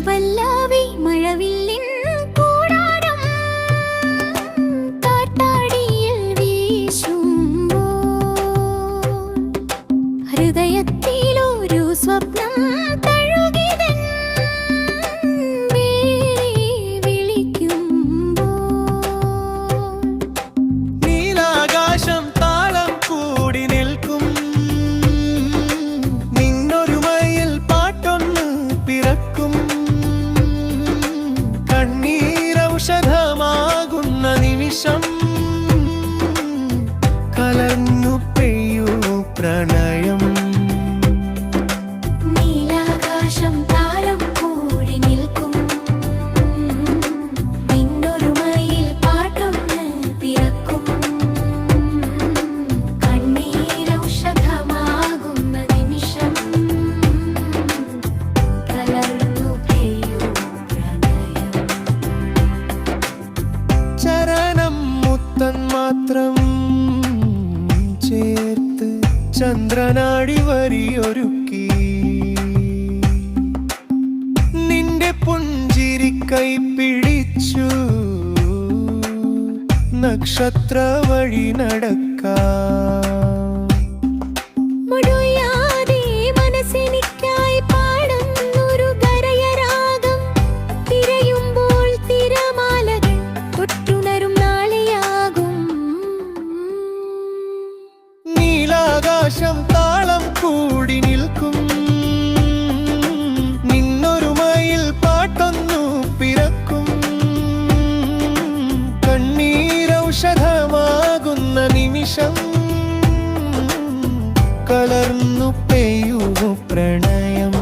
പല്ലവി മഴവില്ലിൻ കൂടാരം കാട്ടാടിയിൽ വീശുമ്പോൾ ഹൃദയത്തിലൊരു സ്വപ്നം തഴുകിതൻ വിളിക്കുമ്പോൾ നീലാകാശം താളം കൂടി നിൽക്കും നിന്നൊരുമയിൽ പാട്ടൊന്ന് പിറക്കും കണ്ണീരൗഷധമാകുന്ന നിമിഷം കലർന്നു പെയ്യൂ പ്രണയം നീലാകാശം താളം കൂടി നിൽക്കും നിന്നൊരുമയിൽ പാട്ടൊന്ന് പിറക്കും കണ്ണീരൗഷധമാകുന്ന നിമിഷം കലർന്നു പെയ്യൂ പ്രണയം ചരണം മുത്തൻ മാത്രം ചേർത്ത് ചന്ദ്രനാടി വരിയൊരുക്കി നിന്റെ പുഞ്ചിരി കൈ പിടിച്ചു നക്ഷത്ര വഴി നടക്കാം മുഴുയാതെ മനസ്സെനിക്കായി പാടുന്നൊരു ഗരയരാഗം തിരയുമ്പോൾ തിരമാലകൾ തൊട്ടുണരും നാളെയാകും നീലാകാശം താളം കൂടി നിൽക്കും നിന്നൊരുമയിൽ പാട്ടൊന്നു പിറക്കും കണ്ണീരൗഷധമാകുന്ന നിമിഷം കലർന്നു പെയ്യൂ പ്രണയം